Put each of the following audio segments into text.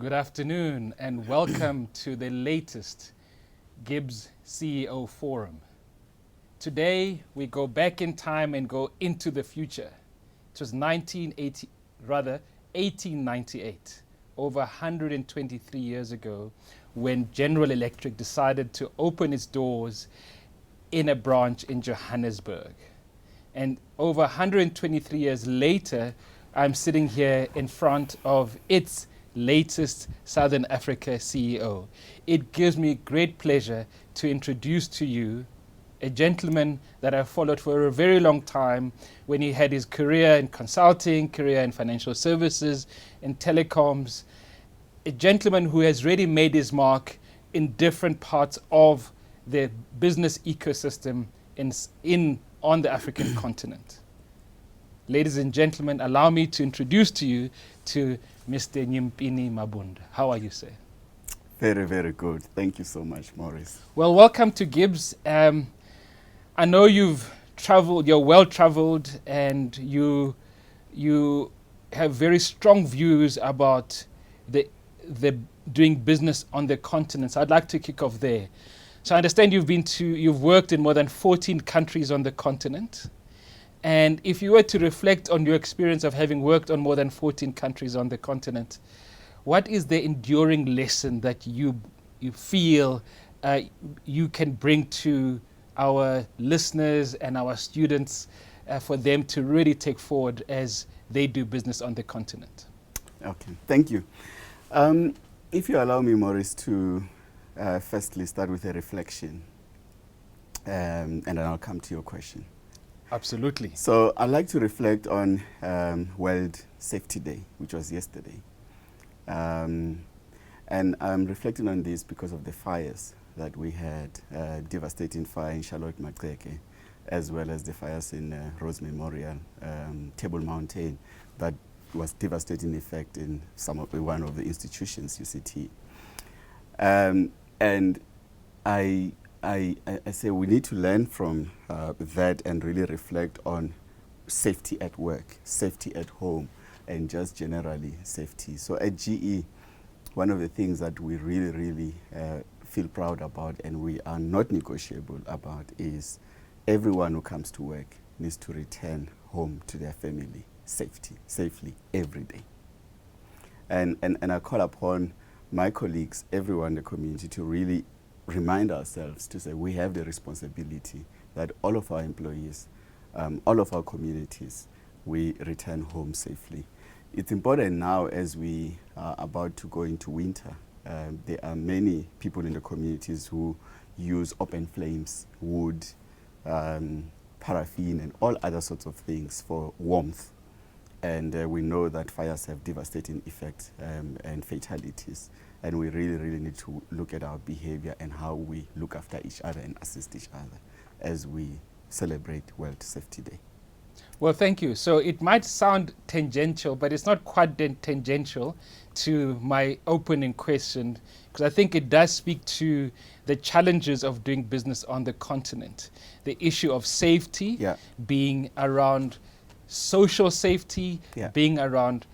Good afternoon and welcome to the latest GIBS CEO Forum. Today we go back in time and go into the future. It was 1898, over 123 years ago, when General Electric decided to open its doors in a branch in Johannesburg. And over 123 years later, I'm sitting here in front of its latest Southern Africa CEO. It gives me great pleasure to introduce to you a gentleman that I've followed for a very long time when he had his career in consulting, career in financial services, in telecoms, a gentleman who has really made his mark in different parts of the business ecosystem on the African continent. Ladies and gentlemen, allow me to introduce to you to Mr. Nyimpini Mabunda. How are you, sir? Very, very good. Thank you so much, Maurice. Well, welcome to GIBS. I know you've traveled, you're well traveled, and you have very strong views about the doing business on the continent. So I'd like to kick off there. So I understand you've worked in more than 14 countries on the continent. And if you were to reflect on your experience of having worked on more than 14 countries on the continent, what is the enduring lesson that you feel you can bring to our listeners and our students for them to really take forward as they do business on the continent? Okay, thank you. If you allow me, Maurice, to firstly start with a reflection, and then I'll come to your question. Absolutely. So I'd like to reflect on World Safety Day, which was yesterday. And I'm reflecting on this because of the fires that we had, devastating fire in Charlotte Maxeke, as well as the fires in Rose Memorial, Table Mountain, that was devastating effect in one of the institutions, UCT. And I say we need to learn from that and really reflect on safety at work, safety at home, and just generally safety. So at GE, one of the things that we really feel proud about and we are not negotiable about is everyone who comes to work needs to return home to their family safely every day. And I call upon my colleagues, everyone in the community, to really remind ourselves to say we have the responsibility that all of our employees, all of our communities, we return home safely. It's important now as we are about to go into winter. There are many people in the communities who use open flames, wood, paraffin, and all other sorts of things for warmth. And we know that fires have devastating effects and fatalities. And we really need to look at our behavior and how we look after each other and assist each other as we celebrate World Safety Day. Well, thank you. So it might sound tangential, but it's not quite tangential to my opening question, because I think it does speak to the challenges of doing business on the continent. The issue of safety being around social safety, being around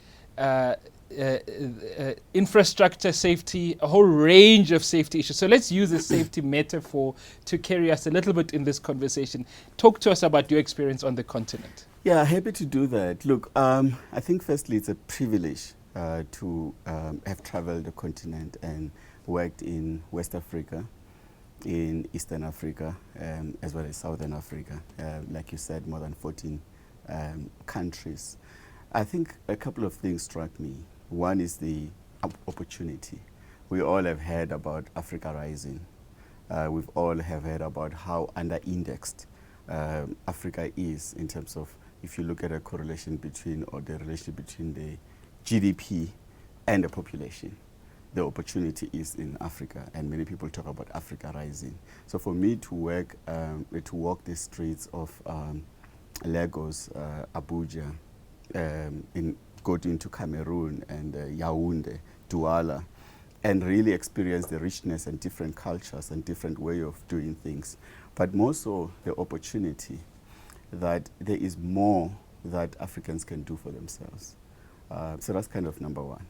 infrastructure safety, a whole range of safety issues. So let's use the safety metaphor to carry us a little bit in this conversation. Talk to us about your experience on the continent. Yeah, happy to do that. Look, I think firstly it's a privilege to have traveled the continent and worked in West Africa, in Eastern Africa, as well as Southern Africa. Like you said, more than 14 countries. I think a couple of things struck me. One is the opportunity. We all have heard about Africa Rising. We've all have heard about how under-indexed Africa is in terms of, if you look at a correlation between, or the relationship between the GDP and the population. The opportunity is in Africa, and many people talk about Africa Rising. So for me to work, to walk the streets of Lagos, Abuja, go into Cameroon and Yaoundé, Douala, and really experience the richness and different cultures and different way of doing things. But more so the opportunity that there is more that Africans can do for themselves. So that's kind of number one.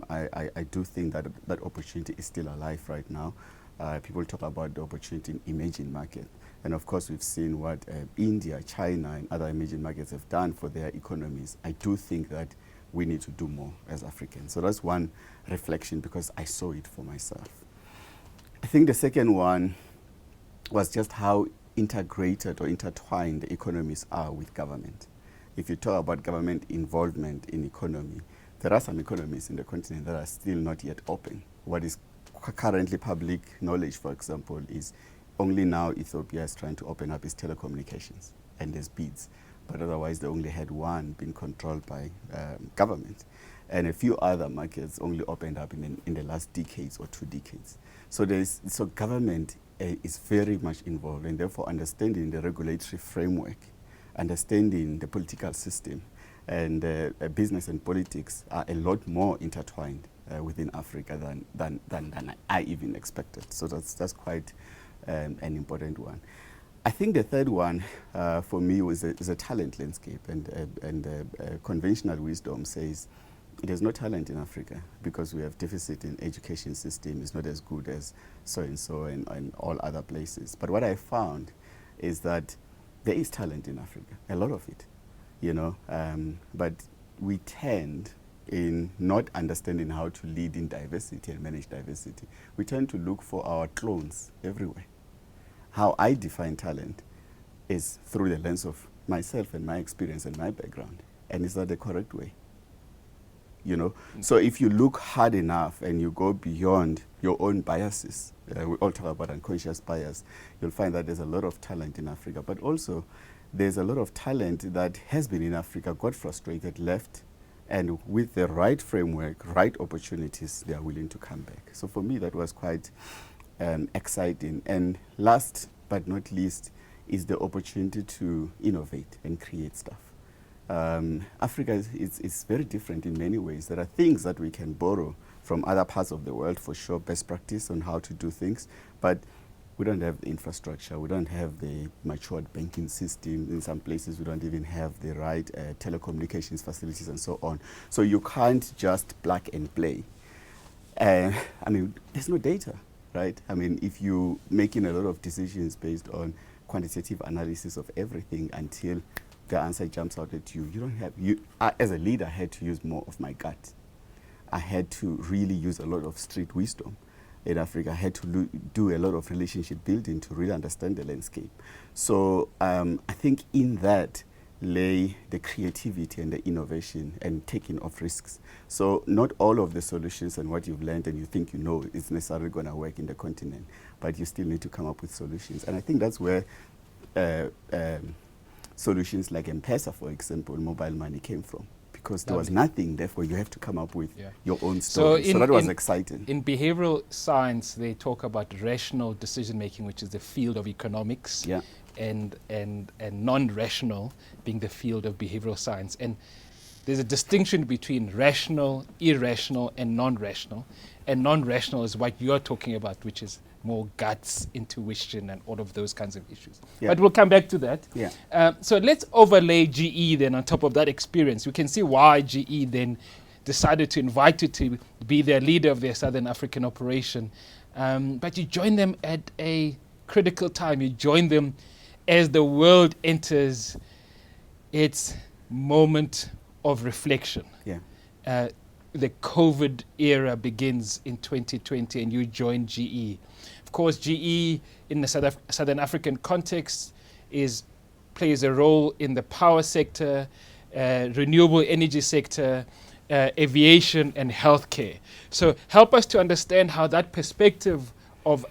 I do think that that opportunity is still alive right now. People talk about the opportunity in emerging markets. And of course, we've seen what India, China, and other emerging markets have done for their economies. I do think that we need to do more as Africans. So that's one reflection, because I saw it for myself. I think the second one was just how integrated or intertwined the economies are with government. If you talk about government involvement in economy, there are some economies in the continent that are still not yet open. What is currently public knowledge, for example, is only now Ethiopia is trying to open up its telecommunications, and there's bids. But otherwise, they only had one being controlled by government. And a few other markets only opened up in the last decades or 2 decades. So government is very much involved, and therefore understanding the regulatory framework, understanding the political system, and business and politics are a lot more intertwined within Africa than I even expected. So that's quite an important one. I think the third one for me is a talent landscape, and conventional wisdom says there's no talent in Africa because we have deficit in education system. It's not as good as so-and-so and all other places. But what I found is that there is talent in Africa, a lot of it, but we tend, in not understanding how to lead in diversity and manage diversity, we tend to look for our clones everywhere. How I define talent is through the lens of myself and my experience and my background. And is that the correct way? So if you look hard enough and you go beyond your own biases, we all talk about unconscious bias, you'll find that there's a lot of talent in Africa. But also, there's a lot of talent that has been in Africa, got frustrated, left, and with the right framework, right opportunities, they are willing to come back. So for me, that was quite exciting. And last but not least is the opportunity to innovate and create stuff. Africa is very different in many ways. There are things that we can borrow from other parts of the world, for sure, best practice on how to do things, but we don't have the infrastructure, we don't have the matured banking system. In some places, we don't even have the right telecommunications facilities and so on. So you can't just plug and play. There's no data, right? If you're making a lot of decisions based on quantitative analysis of everything until the answer jumps out at you, I, as a leader, had to use more of my gut. I had to really use a lot of street wisdom in Africa. I had to do a lot of relationship building to really understand the landscape. So I think in that lay the creativity and the innovation and taking of risks. So not all of the solutions and what you've learned and you think is necessarily going to work in the continent, but you still need to come up with solutions. And I think that's where solutions like M-Pesa, for example, mobile money came from, because there was nothing, therefore you have to come up with your own story. So that was exciting. In behavioral science, they talk about rational decision making, which is the field of economics, and non-rational being the field of behavioral science. And there's a distinction between rational, irrational, and non-rational. And non-rational is what you're talking about, which is more guts, intuition, and all of those kinds of issues. But we'll come back to that. So let's overlay GE then on top of that experience. We can see why GE then decided to invite you to be their leader of their Southern African operation. But you joined them at a critical time. You joined them as the world enters its moment of reflection. The COVID era begins in 2020 and you join GE. Of course, GE in the Southern African context plays a role in the power sector, renewable energy sector, aviation and healthcare. So help us to understand how that perspective of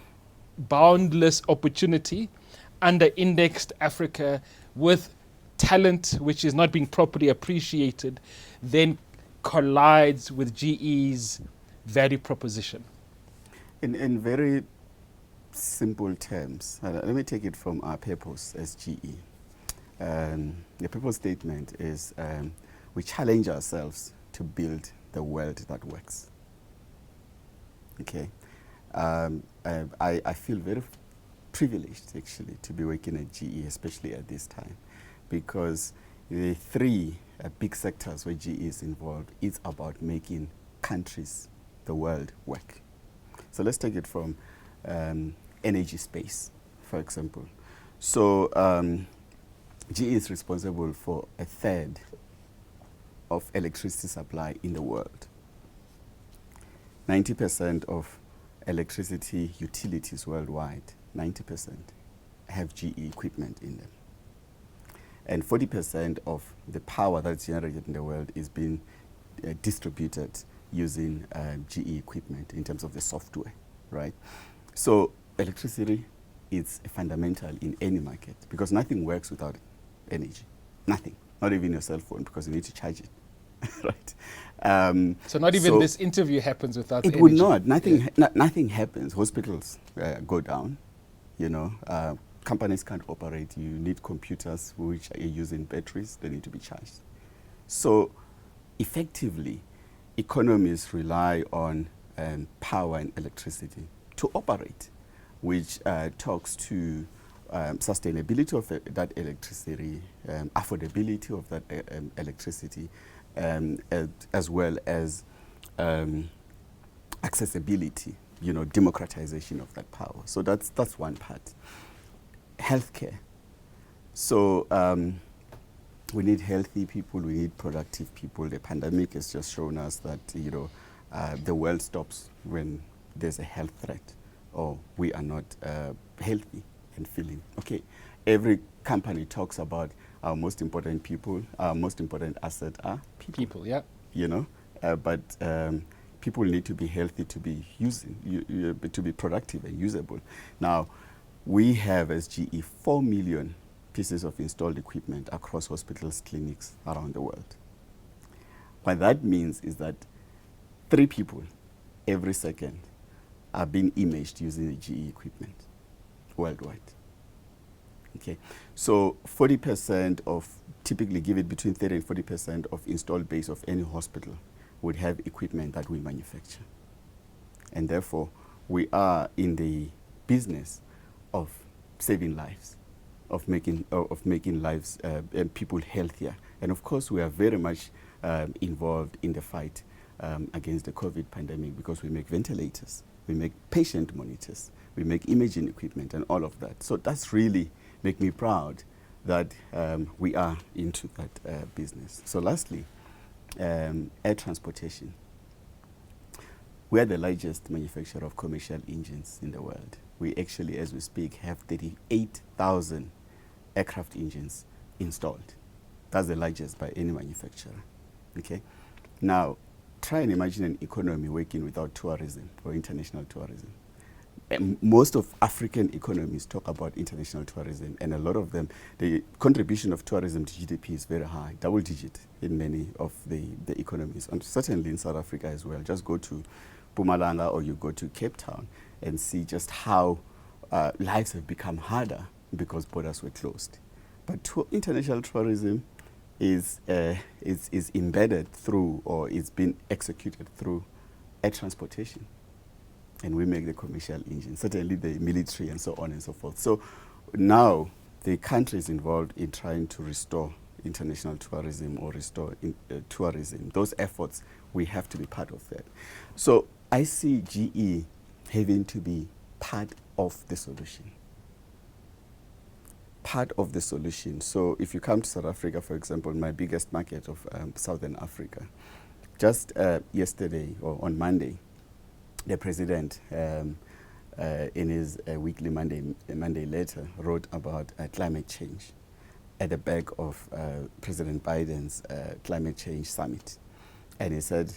boundless opportunity under-indexed Africa with talent which is not being properly appreciated then collides with GE's value proposition. In very simple terms, let me take it from our purpose as GE. The purpose statement is we challenge ourselves to build the world that works. Okay, I feel very privileged actually to be working at GE, especially at this time, because the three big sectors where GE is involved, it's about making countries, the world, work. So let's take it from energy space, for example. So GE is responsible for a third of electricity supply in the world. 90% of electricity utilities worldwide, 90% have GE equipment in them. And 40% of the power that's generated in the world is being distributed using GE equipment in terms of the software, right? So electricity is fundamental in any market because nothing works without energy. Nothing. Not even your cell phone, because you need to charge it. Right. So not even this interview happens without it energy. Would not. Nothing. Nothing happens. Hospitals go down. You know, companies can't operate. You need computers which are using batteries. They need to be charged. So, effectively, economies rely on power and electricity to operate, which talks to sustainability of that electricity, affordability of that electricity, as well as accessibility, you know, democratization of that power. So that's one part. Healthcare. So we need healthy people, we need productive people. The pandemic has just shown us that, you know, the world stops when there's a health threat or we are not healthy and feeling okay. Every company talks about our most important people, our most important asset are people. People, yeah. You know, but people need to be healthy to be to be productive and usable. Now, we have as GE 4 million pieces of installed equipment across hospitals, clinics around the world. What that means is that 3 people every second are being imaged using the GE equipment worldwide. Okay, so 40% of, typically give it between 30 and 40% of installed base of any hospital would have equipment that we manufacture. And therefore, we are in the business of saving lives, of making lives and people healthier. And of course, we are very much involved in the fight against the COVID pandemic because we make ventilators, we make patient monitors, we make imaging equipment and all of that. So that's really make me proud that we are into that business. So lastly, air transportation. We are the largest manufacturer of commercial engines in the world. We actually, as we speak, have 38,000 aircraft engines installed. That's the largest by any manufacturer. Okay. Now, try and imagine an economy working without tourism or international tourism. Most of African economies talk about international tourism, and a lot of them, the contribution of tourism to GDP is very high, double digit in many of the economies, and certainly in South Africa as well. Just go to Mpumalanga or you go to Cape Town and see just how lives have become harder because borders were closed. But international tourism is embedded through, or it's been executed through air transportation. And we make the commercial engine, certainly the military and so on and so forth. So now the country is involved in trying to restore international tourism or restore tourism. Those efforts, we have to be part of that. So I see GE having to be part of the solution. Part of the solution. So if you come to South Africa, for example, my biggest market of Southern Africa, just yesterday or on Monday, the president, in his weekly Monday letter, wrote about climate change at the back of President Biden's climate change summit. And he said,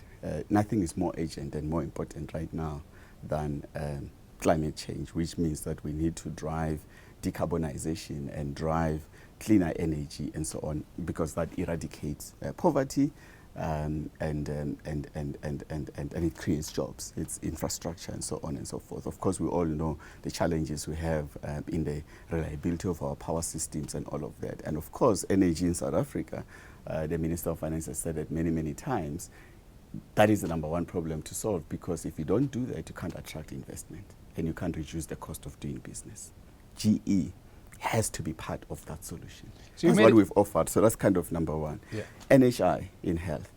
nothing is more urgent and more important right now than climate change, which means that we need to drive decarbonization and drive cleaner energy and so on, because that eradicates poverty, and it creates jobs, it's infrastructure and so on and so forth. Of course, we all know the challenges we have in the reliability of our power systems and all of that. And of course, energy in South Africa, the Minister of Finance has said it many, many times, that is the number one problem to solve, because if you don't do that, you can't attract investment and you can't reduce the cost of doing business. GE has to be part of that solution. So that's what we've offered. So that's kind of number one. Yeah. NHI in health.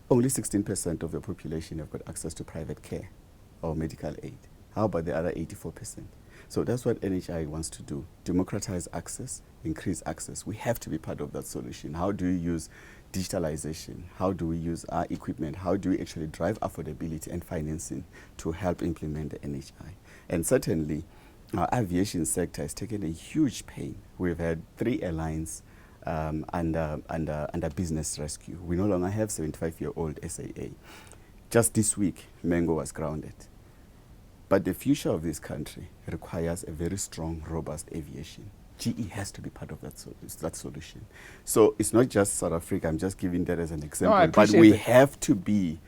Only 16% of the population have got access to private care or medical aid. How about the other 84%? So that's what NHI wants to do. Democratize access, increase access. We have to be part of that solution. How do we use digitalization? How do we use our equipment? How do we actually drive affordability and financing to help implement the NHI? And certainly, our aviation sector has taken a huge pain. We've had 3 airlines under business rescue. We no longer have 75-year-old SAA. Just this week, Mango was grounded. But the future of this country requires a very strong, robust aviation. GE has to be part of that solution. So it's not just South Africa. I'm just giving that as an example. No, I but appreciate we that. have to be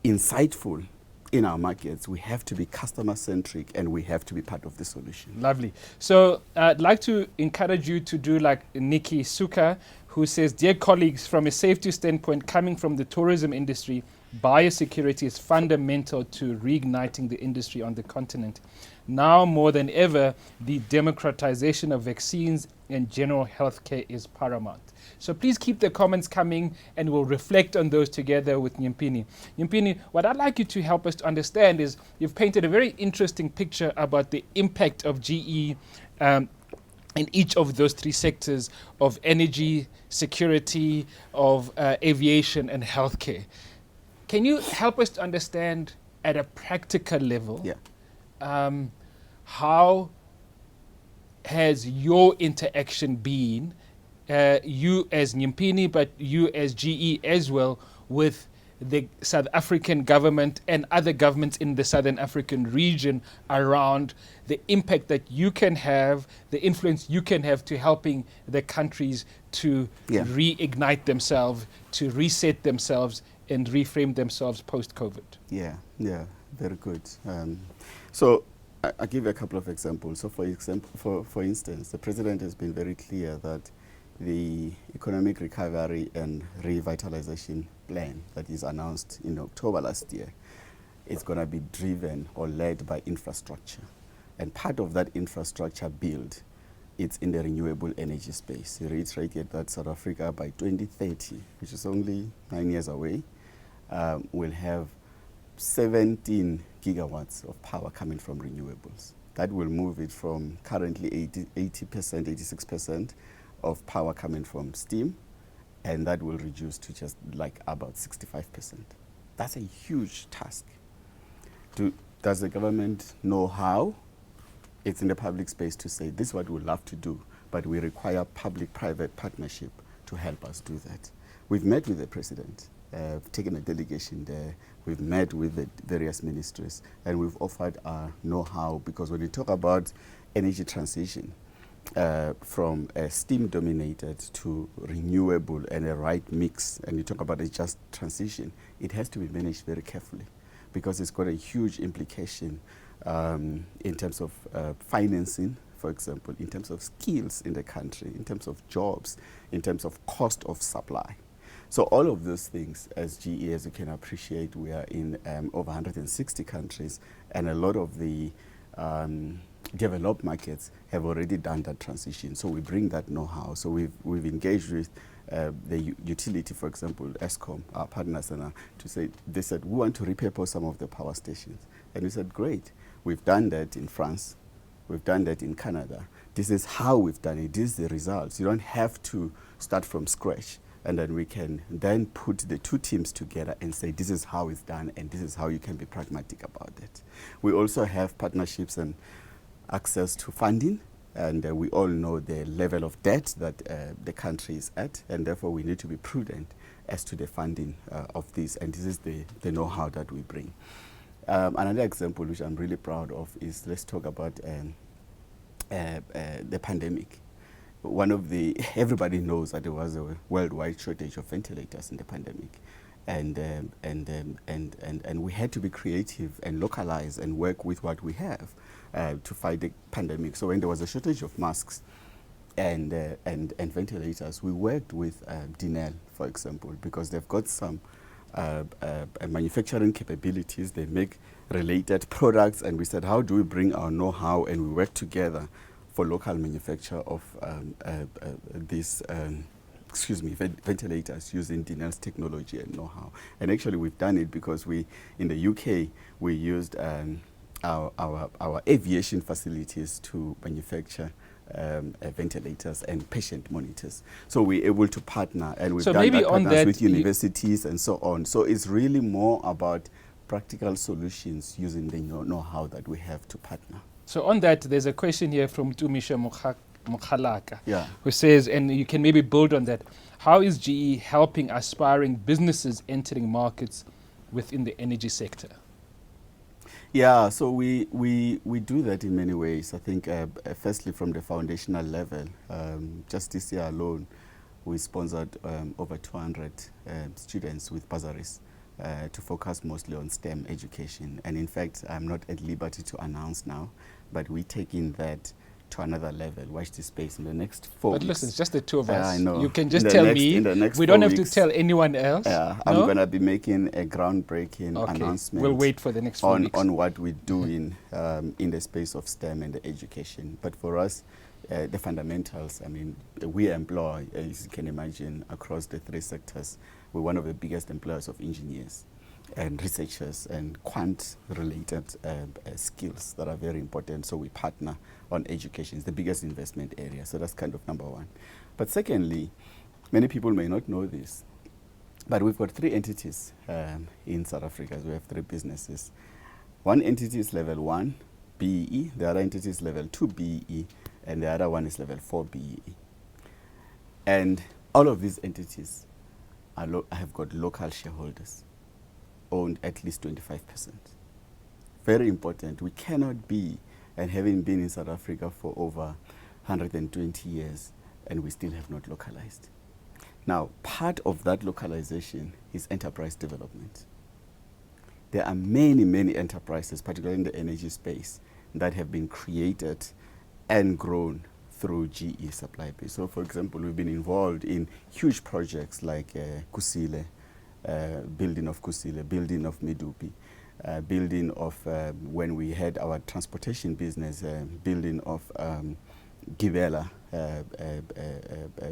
insightful in our markets. We have to be customer-centric, and we have to be part of the solution. Lovely. So I'd like to encourage you to do like Nikki Suka, who says, dear colleagues, from a safety standpoint, coming from the tourism industry, biosecurity is fundamental to reigniting the industry on the continent. Now more than ever, the democratization of vaccines and general healthcare is paramount. So please keep the comments coming, and we'll reflect on those together with Nyimpini. Nyimpini, what I'd like you to help us to understand is you've painted a very interesting picture about the impact of GE in each of those 3 sectors of energy, security, of aviation and healthcare. Can you help us to understand at a practical level, how has your interaction been, you as Nyimpini, but you as GE as well, with the South African government and other governments in the Southern African region around the impact that you can have, the influence you can have to helping the countries to reignite themselves, to reset themselves and reframe themselves post-COVID? Yeah, very good. So I'll give you a couple of examples. So for instance, the president has been very clear that the economic recovery and revitalization plan that is announced in October last year is going to be driven or led by infrastructure. And part of that infrastructure build, it's in the renewable energy space. He reiterated that South Africa by 2030, which is only 9 years away, will have 17 gigawatts of power coming from renewables. That will move it from currently 80%, 86% of power coming from steam, and that will reduce to just like about 65%. That's a huge task. Does the government know how? It's in the public space to say, this is what we'd love to do, but we require public-private partnership to help us do that. We've met with the president, taken a delegation there, we've met with the various ministries, and we've offered our know-how, because when you talk about energy transition, from steam-dominated to renewable and a right mix, and you talk about a just transition, it has to be managed very carefully, because it's got a huge implication in terms of financing, for example, in terms of skills in the country, in terms of jobs, in terms of cost of supply. So all of those things, as GE, as you can appreciate, we are in over 160 countries, and a lot of the developed markets have already done that transition. So we bring that know-how. So we've engaged with the utility, for example, Eskom, our partners, and they said, we want to repurpose some of the power stations. And we said, great. We've done that in France. We've done that in Canada. This is how we've done it. This is the results. You don't have to start from scratch. And then we can then put the 2 teams together and say, this is how it's done, and this is how you can be pragmatic about it. We also have partnerships and access to funding, and we all know the level of debt that the country is at, and therefore we need to be prudent as to the funding of this, and this is the know-how that we bring. Another example which I'm really proud of is, let's talk about the pandemic. Everybody knows that there was a worldwide shortage of ventilators in the pandemic, and we had to be creative and localize and work with what we have to fight the pandemic. So when there was a shortage of masks and ventilators, we worked with Dinel, for example, because they've got some manufacturing capabilities. They make related products, and we said, how do we bring our know-how and we work together for local manufacture of these ventilators using Dinel's technology and know-how. And actually we've done it because in the UK, we used our aviation facilities to manufacture ventilators and patient monitors. So we're able to partner, and we've done that partners with universities and so on. So it's really more about practical solutions using the know-how that we have to partner. So on that, there's a question here from Tumisha Mokhalaka, who says, and you can maybe build on that, how is GE helping aspiring businesses entering markets within the energy sector? Yeah, so we do that in many ways. I think firstly from the foundational level, just this year alone, we sponsored over 200 students with bursaries to focus mostly on STEM education. And in fact, I'm not at liberty to announce now, but we're taking that to another level. Watch this space in the next 4 weeks. But listen, it's just the two of us. I know. You can just tell me. We don't have to tell anyone else. Yeah, I'm going to be making a groundbreaking announcement. We'll wait for the next 4 weeks. On what we're doing in the space of STEM and the education. But for us, the fundamentals, I mean, we employ, as you can imagine, across the 3 sectors. We're one of the biggest employers of engineers and researchers and quant-related skills that are very important. So we partner on education. It's the biggest investment area. So that's kind of number one. But secondly, many people may not know this, but we've got 3 entities in South Africa. We have 3 businesses. One entity is level 1, BEE. The other entity is level 2, BEE. And the other one is level 4, BEE. And all of these entities have got local shareholders, owned at least 25%. Very important. We cannot be, and having been in South Africa for over 120 years, and we still have not localized. Now, part of that localization is enterprise development. There are many, many enterprises, particularly in the energy space, that have been created and grown through GE supply base. So, for example, we've been involved in huge projects like Kusile, building of Kusile, building of Medupi, building of, when we had our transportation business, building of Gibela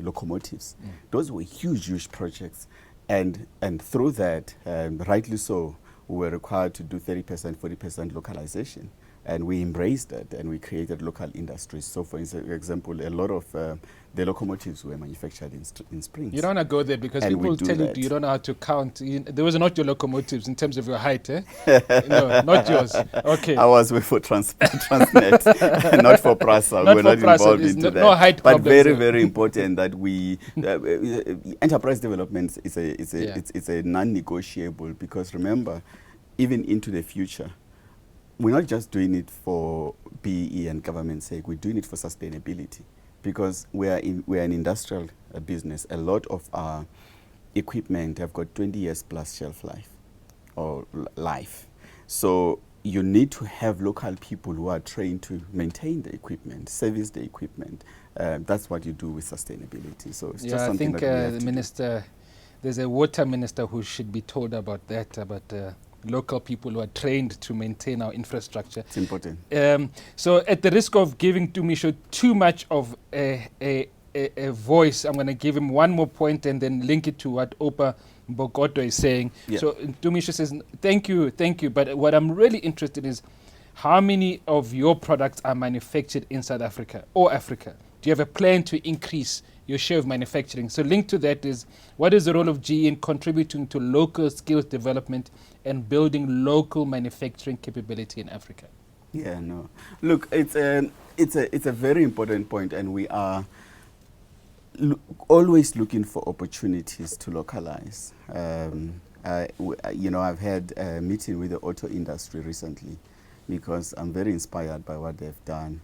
locomotives. Those were huge, huge projects. And through that, rightly so, we were required to do 30%, 40% localization. And we embraced that, and we created local industries. So, for example, a lot of the locomotives were manufactured in Springs. You don't want to go there because people tell you don't know how to count. Those are not your locomotives in terms of your height, eh? No, not yours. Okay. I was with for Transnet, not for Prasa. We're not involved into that. No height but very, very important that we enterprise development is a non-negotiable, because remember, even into the future, we're not just doing it for BEE and government's sake. We're doing it for sustainability, because we're an industrial business. A lot of our equipment have got 20 years plus shelf life or life. So you need to have local people who are trained to maintain the equipment, service the equipment. That's what you do with sustainability. So it's just something that we have the minister, there's a water minister who should be told about that, about local people who are trained to maintain our infrastructure. It's important. So at the risk of giving Tumisho too much of a voice, I'm going to give him one more point and then link it to what Opa Mbokoto is saying. Yeah. So Tumisho says, thank you. But what I'm really interested in is how many of your products are manufactured in South Africa or Africa? Do you have a plan to increase your share of manufacturing? So linked to that is, what is the role of GE in contributing to local skills development and building local manufacturing capability in Africa? Yeah, no. Look, it's a very important point, and we are always looking for opportunities to localize. I've had a meeting with the auto industry recently, because I'm very inspired by what they've done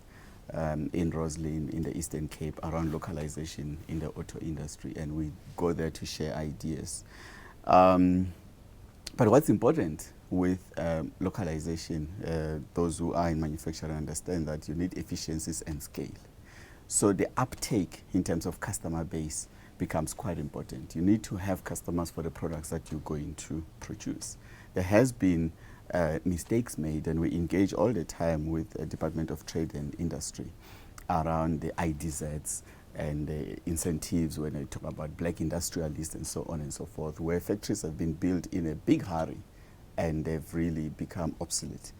in Roslyn, in the Eastern Cape, around localization in the auto industry, and we go there to share ideas. But what's important with localization, those who are in manufacturing understand that you need efficiencies and scale. So the uptake in terms of customer base becomes quite important. You need to have customers for the products that you're going to produce. There has been mistakes made, and we engage all the time with the Department of Trade and Industry. around the IDZs and the incentives when I talk about black industrialists and so on and so forth, where factories have been built in a big hurry and they've really become obsolete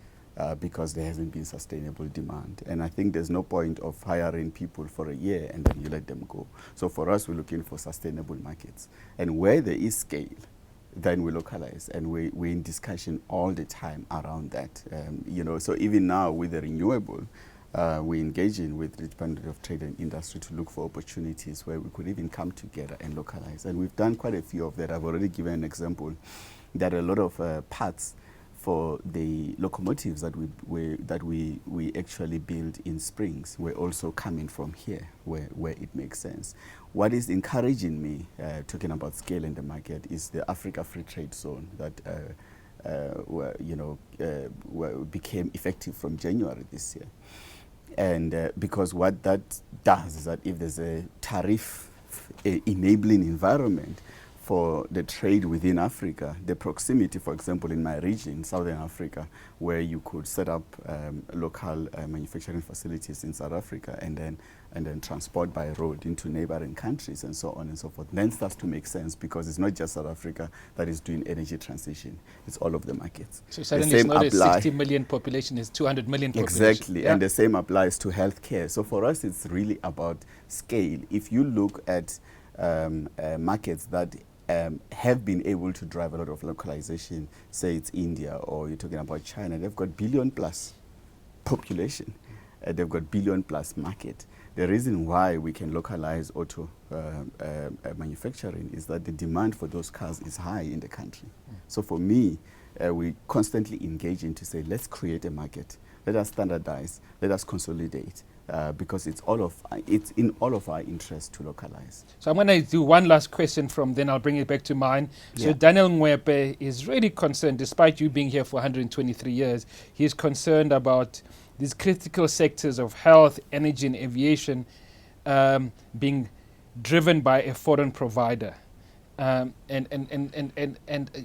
because there hasn't been sustainable demand. And I think there's no point of hiring people for a year and then you let them go. So for us, we're looking for sustainable markets. And where there is scale, then we localize, and we're in discussion all the time around that. You know, so even now with the renewable, we're engaging with the Department of Trade and Industry to look for opportunities where we could even come together and localize. And we've done quite a few of that. I've already given an example that a lot of parts for the locomotives that we actually build in Springs were also coming from here, where it makes sense. What is encouraging me, talking about scale in the market, is the Africa Free Trade Zone that became effective from January this year. And because what that does is that if there's a tariff enabling environment for the trade within Africa, the proximity, for example, in my region, Southern Africa, where you could set up local manufacturing facilities in South Africa and then transport by road into neighboring countries and so on and so forth, then starts to make sense, because it's not just South Africa that is doing energy transition, it's all of the markets. So suddenly it's not a 60 million population, it's 200 million population. Exactly, yeah. And the same applies to healthcare. So for us, it's really about scale. If you look at markets that have been able to drive a lot of localization, say it's India or you're talking about China, they've got billion plus population, they've got billion plus market. The reason why we can localize auto manufacturing is that the demand for those cars is high in the country. So for me, we constantly engage in to say, let's create a market, let us standardize, let us consolidate. Because it's in all of our interest to localize. So I'm going to do one last question from then I'll bring it back to mine. So Daniel Ngwepe is really concerned, despite you being here for 123 years, he's concerned about these critical sectors of health, energy and aviation being driven by a foreign provider. And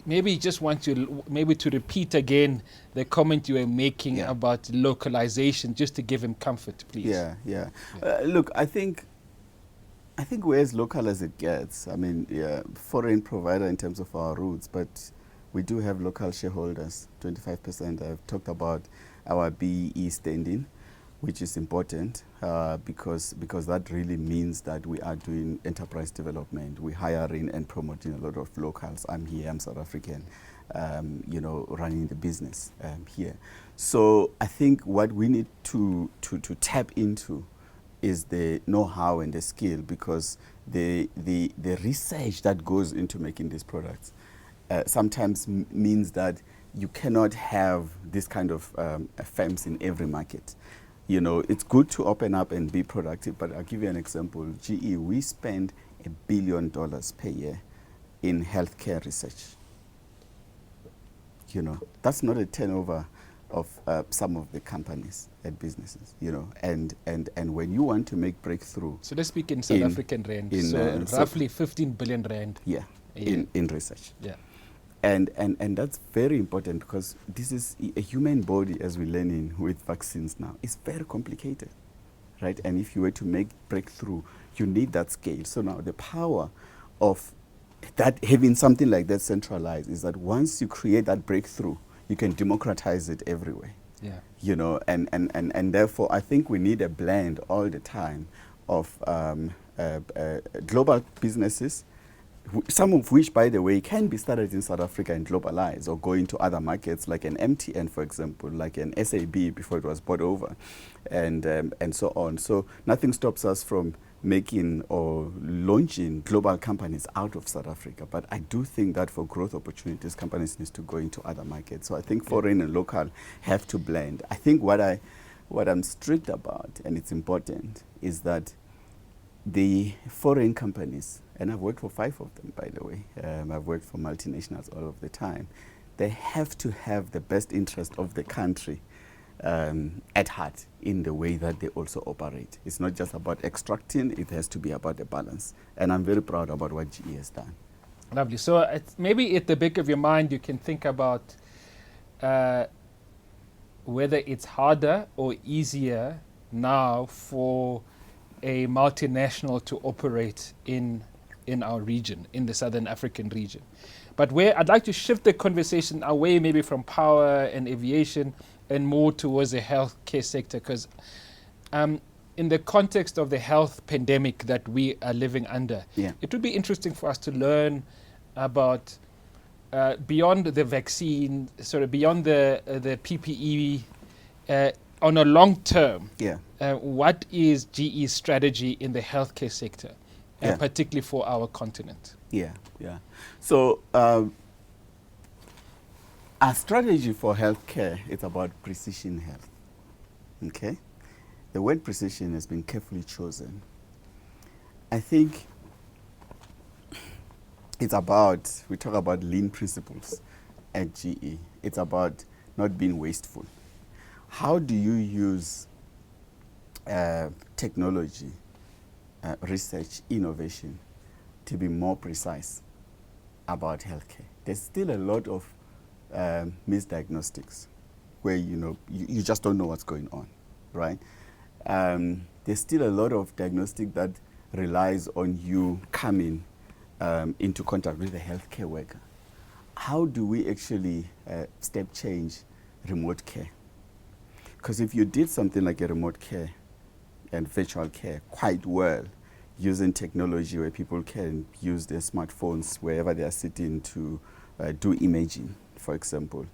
maybe you just want to to repeat again the comment you were making about localization, just to give him comfort, please. Look, I think we're as local as it gets. I mean, foreign provider in terms of our routes, but we do have local shareholders, 25%. I've talked about our BEE standing, which is important because that really means that we are doing enterprise development. We're hiring and promoting a lot of locals. I'm here, I'm South African, running the business here. So I think what we need to tap into is the know-how and the skill, because the research that goes into making these products sometimes means that you cannot have this kind of firms in every market. You know, it's good to open up and be productive, but I'll give you an example. GE, we spend $1 billion per year in healthcare research. You know, that's not a turnover of some of the companies and businesses, you know, and when you want to make breakthrough. So let's speak in South African rand, so roughly 15 billion rand. Yeah, in research. Yeah. And that's very important, because this is a human body, as we're learning with vaccines now. It's very complicated, right? And if you were to make breakthrough, you need that scale. So now the power of that, having something like that centralized, is that once you create that breakthrough, you can democratize it everywhere. Yeah. You know, and therefore I think we need a blend all the time of global businesses, some of which, by the way, can be started in South Africa and globalized, or go into other markets like an MTN, for example, like an SAB before it was bought over, and so on. So nothing stops us from making or launching global companies out of South Africa. But I do think that for growth opportunities, companies need to go into other markets. So I think foreign and local have to blend. I think what I'm strict about, and it's important, is that the foreign companies, and I've worked for 5 of them, by the way. I've worked for multinationals all of the time. They have to have the best interest of the country at heart in the way that they also operate. It's not just about extracting, it has to be about the balance. And I'm very proud about what GE has done. Lovely. So maybe at the back of your mind, you can think about whether it's harder or easier now for a multinational to operate in our region, in the Southern African region. But where I'd like to shift the conversation away maybe from power and aviation and more towards the healthcare sector, because in the context of the health pandemic that we are living under, it would be interesting for us to learn about beyond the vaccine, sort of beyond the PPE, on a long term, what is GE's strategy in the healthcare sector, particularly for our continent? So our strategy for healthcare is about precision health. Okay, the word precision has been carefully chosen. I think it's about, we talk about lean principles at GE. It's about not being wasteful. How do you use technology, research, innovation to be more precise about healthcare? There's still a lot of misdiagnostics where you just don't know what's going on, right? There's still a lot of diagnostic that relies on you coming into contact with a healthcare worker. How do we actually step change remote care? Because if you did something like a remote care and virtual care quite well, using technology where people can use their smartphones wherever they are sitting to do imaging, for example,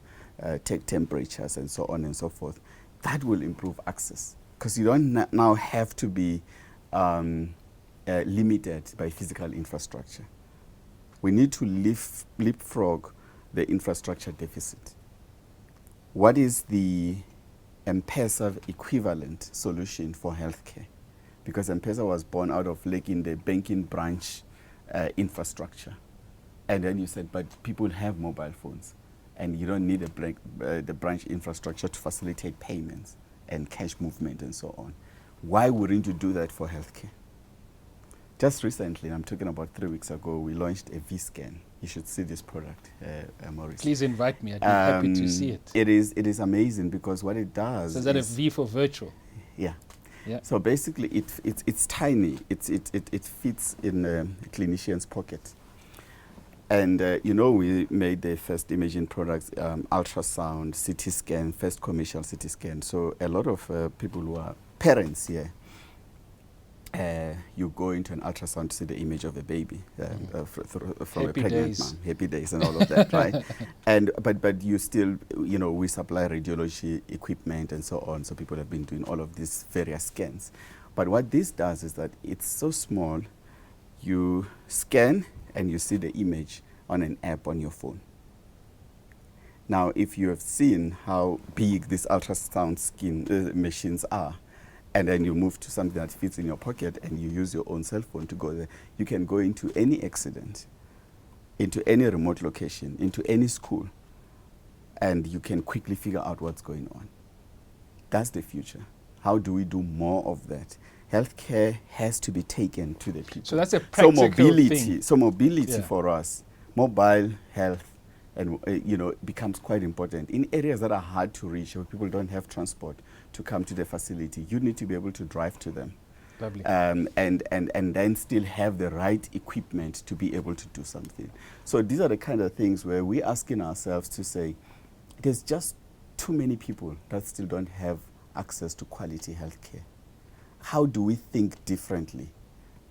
take temperatures and so on and so forth, that will improve access. Because you don't now have to be limited by physical infrastructure. We need to leapfrog the infrastructure deficit. What is the M-Pesa equivalent solution for healthcare? Because M-Pesa was born out of lacking the banking branch infrastructure. And then you said, but people have mobile phones, and you don't need the branch infrastructure to facilitate payments and cash movement and so on. Why wouldn't you do that for healthcare? Just recently, I'm talking about 3 weeks ago, we launched a V-Scan. You should see this product, Maurice. Please invite me. I'd be happy to see it. It is amazing because what it does So is that a V for virtual? Yeah. So basically, it's tiny. It fits in a clinician's pocket. And we made the first imaging products, ultrasound, CT scan, first commercial CT scan. So a lot of people who are parents here, you go into an ultrasound to see the image of a baby from a pregnant mom. Happy days and all of that, right? But you still, we supply radiology equipment and so on. So people have been doing all of these various scans. But what this does is that it's so small, you scan and you see the image on an app on your phone. Now, if you have seen how big these ultrasound machines are, and then you move to something that fits in your pocket and you use your own cell phone to go there, you can go into any accident, into any remote location, into any school, and you can quickly figure out what's going on. That's the future. How do we do more of that? Healthcare has to be taken to the people. So that's a practical thing. So mobility for us, mobile health, and becomes quite important. In areas that are hard to reach, where people don't have transport to come to the facility, you need to be able to drive to them. Lovely. And then still have the right equipment to be able to do something. So these are the kind of things where we're asking ourselves to say, there's just too many people that still don't have access to quality healthcare. How do we think differently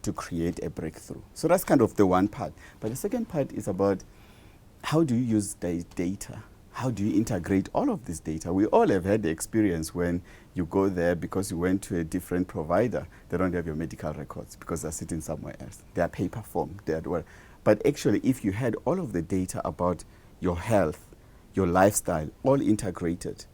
to create a breakthrough? So that's kind of the one part. But the second part is about how do you use the data? How do you integrate all of this data? We all have had the experience when you go there because you went to a different provider. They don't have your medical records because they're sitting somewhere else. They are paper form. But actually, if you had all of the data about your health, your lifestyle, all integrated,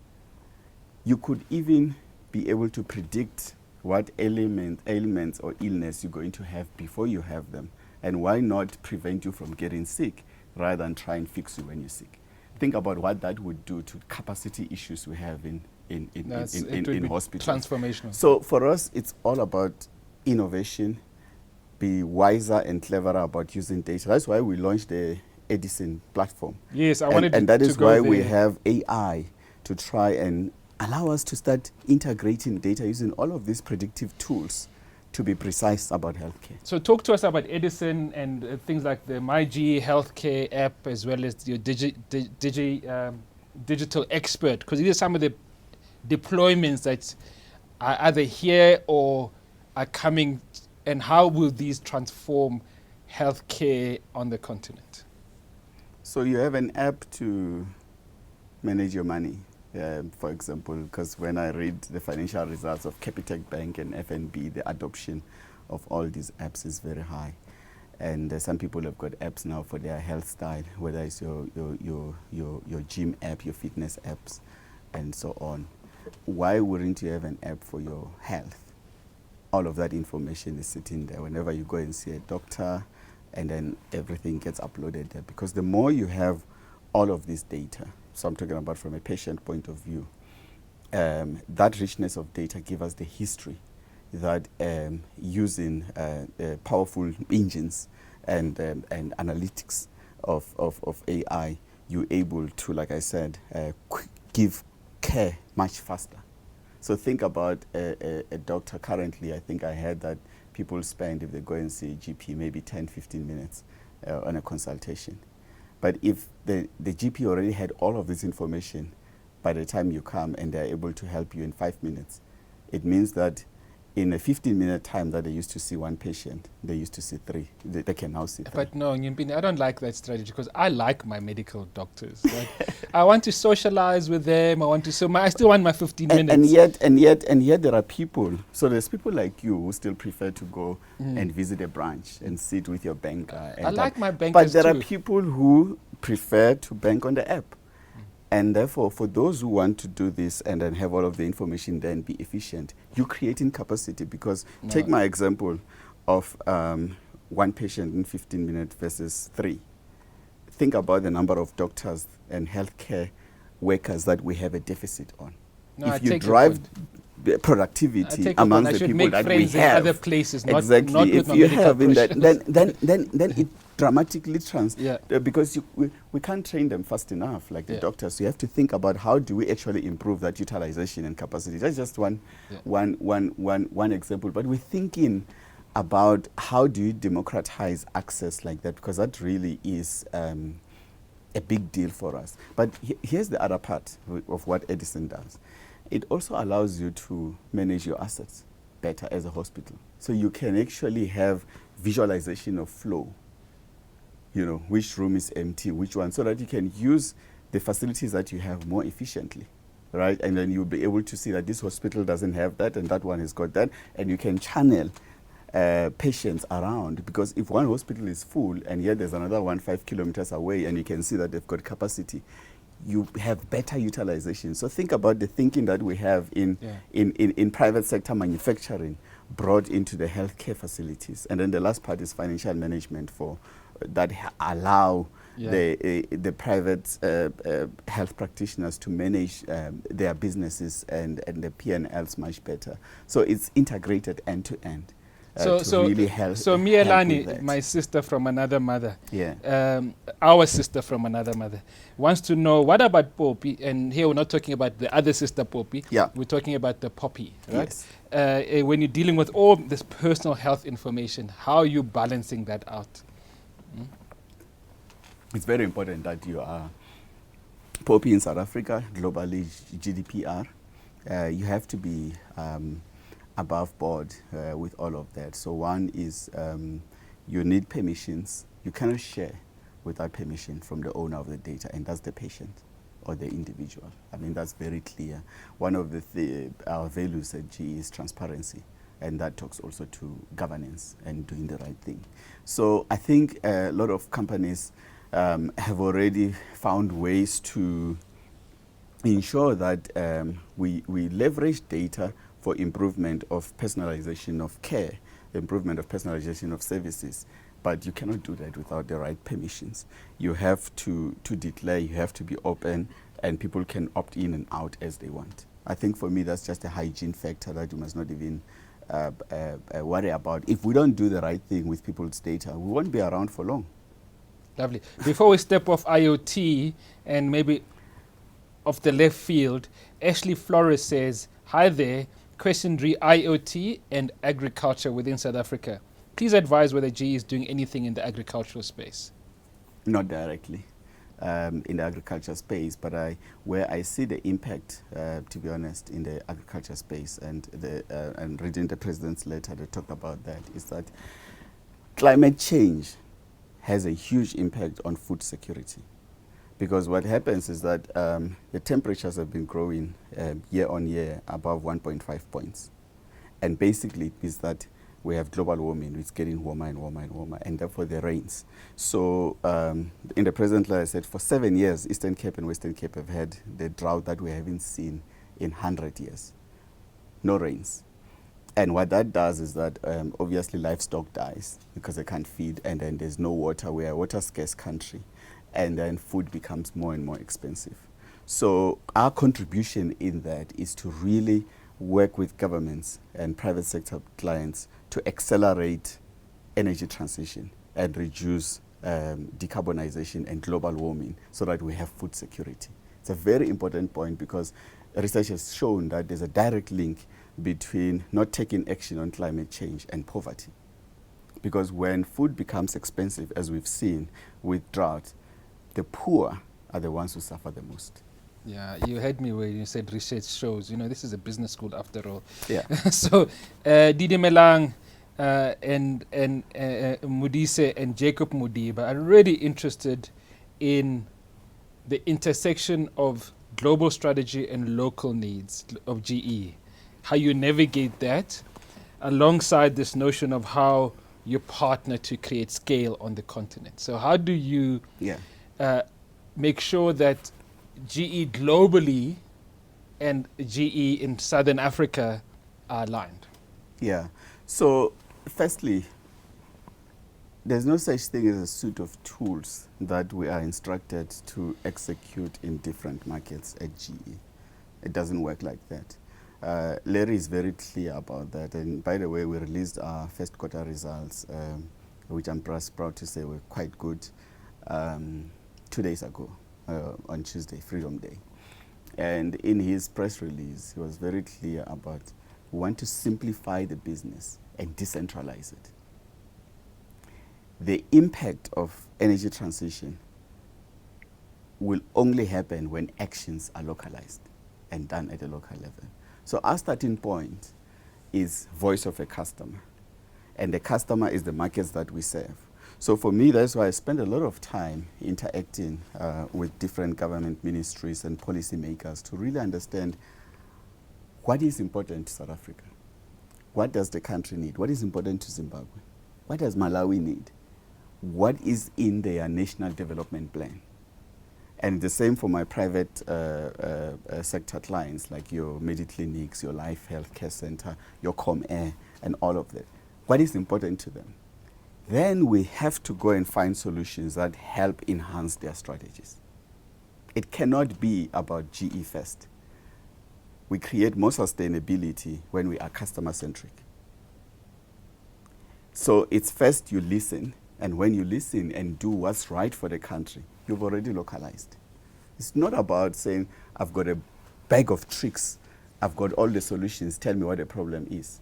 you could even be able to predict what ailments or illness you're going to have before you have them. And why not prevent you from getting sick rather than try and fix you when you're sick? Think about what that would do to capacity issues we have in hospitals. Transformational. So for us, it's all about innovation, be wiser and cleverer about using data. That's why we launched the Edison platform. Yes, I wanted and that is why go we there. have AI to try and allow us to start integrating data using all of these predictive tools to be precise about healthcare. So talk to us about Edison and things like the MyG Healthcare app, as well as your digital expert, because these are some of the deployments that are either here or are coming, and how will these transform healthcare on the continent? So you have an app to manage your money, for example, because when I read the financial results of Capitec Bank and FNB, the adoption of all these apps is very high. And some people have got apps now for their health style, whether it's your gym app, your fitness apps, and so on. Why wouldn't you have an app for your health? All of that information is sitting there whenever you go and see a doctor, and then everything gets uploaded there. Because the more you have all of this data, so I'm talking about from a patient point of view, that richness of data give us the history that using powerful engines and analytics of AI, you're able to, like I said, give care much faster. So think about a doctor currently. I think I heard that people spend, if they go and see a GP, maybe 10, 15 minutes on a consultation. But if the GP already had all of this information by the time you come and they're able to help you in 5 minutes, it means that in a 15-minute time that they used to see one patient, they used to see 3. They can now see 3. But no, Nyimpini, I don't like that strategy, because I like my medical doctors. Right? I want to socialize with them. I still want my 15 minutes. And yet there are people. So there's people like you who still prefer to go and visit a branch and sit with your banker. I like my bankers But there too. are people who prefer to bank on the app. And therefore, for those who want to do this and then have all of the information there and be efficient, you're creating capacity. Because take my example of one patient in 15 minutes versus 3. Think about the number of doctors and healthcare workers that we have a deficit on. No, if you drive productivity amongst the people that we have, other places, exactly. Not if you have in that, then it dramatically because we can't train them fast enough, like the doctors. So you have to think about how do we actually improve that utilization and capacity. That's just one example. But we're thinking about how do you democratize access like that, because that really is a big deal for us. But here's the other part of what Edison does. It also allows you to manage your assets better as a hospital. So you can actually have visualization of flow, you know, which room is empty, which one, so that you can use the facilities that you have more efficiently, right? And then you'll be able to see that this hospital doesn't have that and that one has got that, and you can channel patients around, because if one hospital is full and yet there's another one 5 kilometers away and you can see that they've got capacity, you have better utilization. So think about the thinking that we have in private sector manufacturing brought into the healthcare facilities. And then the last part is financial management for that allow the private health practitioners to manage their businesses and the P&Ls much better. So it's integrated end to end. Really help. So Mielani, my sister from another mother, our sister from another mother, wants to know, what about Poppy? And here we're not talking about the other sister Poppy. We're talking about the Poppy, right? Yes. When you're dealing with all this personal health information, how are you balancing that out? It's very important that you are Poppy in South Africa, globally GDPR. You have to be above board with all of that. So one is you need permissions. You cannot share without permission from the owner of the data, and that's the patient or the individual. I mean, that's very clear. One of our values at GE is transparency, and that talks also to governance and doing the right thing. So I think a lot of companies have already found ways to ensure that we leverage data for improvement of personalization of care, improvement of personalization of services. But you cannot do that without the right permissions. You have to declare, you have to be open, and people can opt in and out as they want. I think for me, that's just a hygiene factor that you must not even worry about. If we don't do the right thing with people's data, we won't be around for long. Lovely. Before we step off IoT and maybe of the left field, Ashley Flores says, "Hi there. Question re IoT and agriculture within South Africa. Please advise whether GE is doing anything in the agricultural space." Not directly in the agriculture space, but where I see the impact, to be honest, in the agriculture space, and reading the president's letter that talked about that, is that climate change has a huge impact on food security. Because what happens is that the temperatures have been growing year on year above 1.5 points. And basically it means that we have global warming, it's getting warmer and warmer and warmer, and therefore the rains. So in the present letter I said, for 7 years, Eastern Cape and Western Cape have had the drought that we haven't seen in 100 years. No rains. And what that does is that obviously livestock dies because they can't feed, and then there's no water. We are a water scarce country, and then food becomes more and more expensive. So our contribution in that is to really work with governments and private sector clients to accelerate energy transition and reduce decarbonization and global warming so that we have food security. It's a very important point because research has shown that there's a direct link between not taking action on climate change and poverty. Because when food becomes expensive, as we've seen with drought, the poor are the ones who suffer the most. Yeah, you heard me when you said research shows. You know, this is a business school after all. Yeah. So, Didi Melang and Mudise and Jacob Mudiba are really interested in the intersection of global strategy and local needs of GE. How you navigate that alongside this notion of how you partner to create scale on the continent. So how do you make sure that GE globally and GE in Southern Africa are aligned? Yeah. So firstly, there's no such thing as a suite of tools that we are instructed to execute in different markets at GE. It doesn't work like that. Larry is very clear about that. And by the way, we released our first quarter results, which I'm proud to say were quite good, 2 days ago, on Tuesday, Freedom Day. And in his press release, he was very clear about we want to simplify the business and decentralize it. The impact of energy transition will only happen when actions are localized and done at a local level. So our starting point is voice of a customer. And the customer is the markets that we serve. So for me, that's why I spend a lot of time interacting with different government ministries and policymakers to really understand what is important to South Africa. What does the country need? What is important to Zimbabwe? What does Malawi need? What is in their national development plan? And the same for my private sector clients, like your Mediclinics, your Life Health Care Center, your ComAir, and all of that. What is important to them? Then we have to go and find solutions that help enhance their strategies. It cannot be about GE first. We create more sustainability when we are customer-centric. So it's first you listen, and when you listen and do what's right for the country, you've already localized. It's not about saying, I've got a bag of tricks, I've got all the solutions, tell me what the problem is.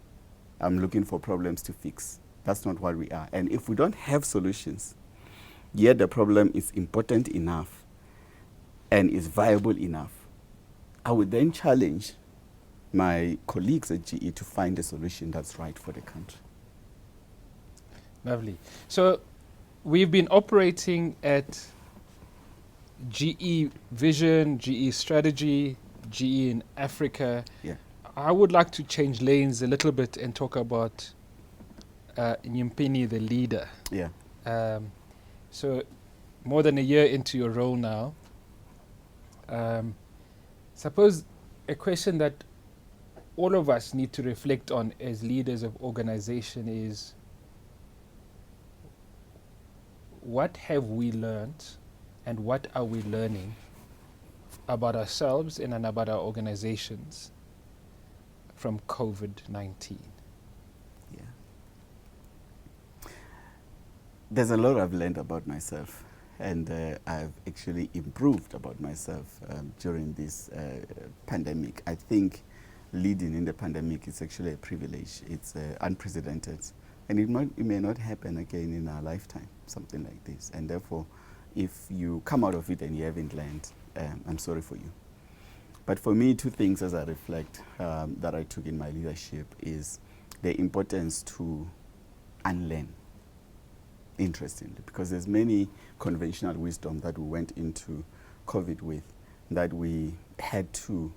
I'm looking for problems to fix. That's not what we are. And if we don't have solutions, yet the problem is important enough and is viable enough, I would then challenge my colleagues at GE to find a solution that's right for the country. Lovely. So we've been operating at GE Vision, GE Strategy, GE in Africa. Yeah. I would like to change lanes a little bit and talk about Nyimpini, the leader. Yeah. So more than a year into your role now, suppose a question that all of us need to reflect on as leaders of organization is, what have we learned and what are we learning about ourselves and about our organizations from COVID-19? Yeah. There's a lot I've learned about myself. and I've actually improved about myself during this pandemic. I think leading in the pandemic is actually a privilege. It's unprecedented, and it may not happen again in our lifetime, something like this. And therefore, if you come out of it and you haven't learned, I'm sorry for you. But for me, two things as I reflect that I took in my leadership is the importance to unlearn, interestingly, because there's many conventional wisdom that we went into COVID with that we had to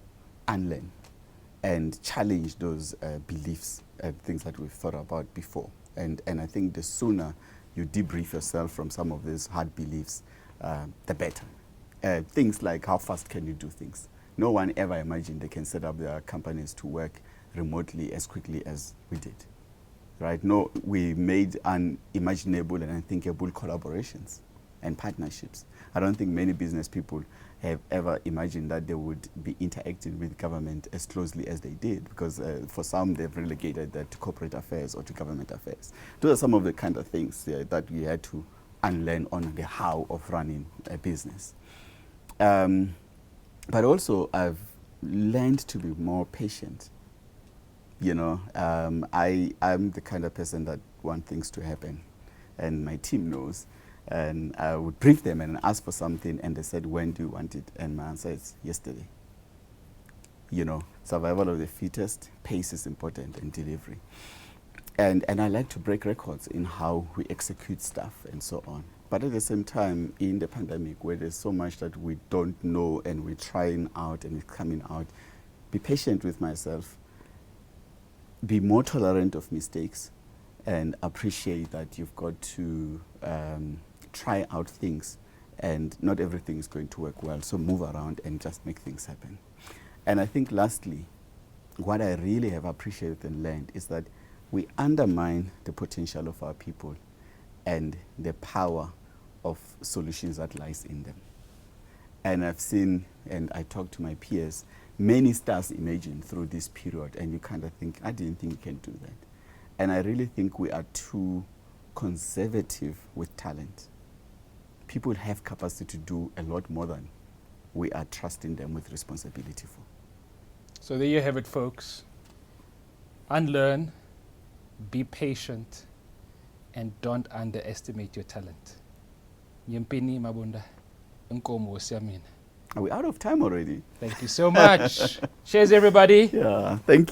unlearn and challenge those beliefs and things that we've thought about before. And I think the sooner you debrief yourself from some of these hard beliefs, the better. Things like how fast can you do things? No one ever imagined they can set up their companies to work remotely as quickly as we did. Right? No, we made unimaginable and unthinkable collaborations and partnerships. I don't think many business people have ever imagined that they would be interacting with government as closely as they did, because for some they've relegated that to corporate affairs or to government affairs. Those are some of the kind of things that we had to unlearn on the how of running a business. But also I've learned to be more patient. You know, I'm the kind of person that wants things to happen, and my team knows. And I would brief them and ask for something, and they said, when do you want it? And my answer is yesterday. You know, survival of the fittest, pace is important, and delivery. And I like to break records in how we execute stuff and so on. But at the same time, in the pandemic, where there's so much that we don't know and we're trying out and it's coming out, be patient with myself, be more tolerant of mistakes, and appreciate that you've got to try out things, and not everything is going to work well. So move around and just make things happen. And I think lastly, what I really have appreciated and learned is that we undermine the potential of our people and the power of solutions that lies in them. And I've seen, and I talk to my peers, many stars emerging through this period, and you kind of think, I didn't think you can do that. And I really think we are too conservative with talent. People have capacity to do a lot more than we are trusting them with responsibility for. So there you have it, folks. Unlearn, be patient, and don't underestimate your talent. Nyimpini Mabunda, Nkomo Siamina. Are we out of time already? Thank you so much. Cheers, everybody. Yeah, thank you.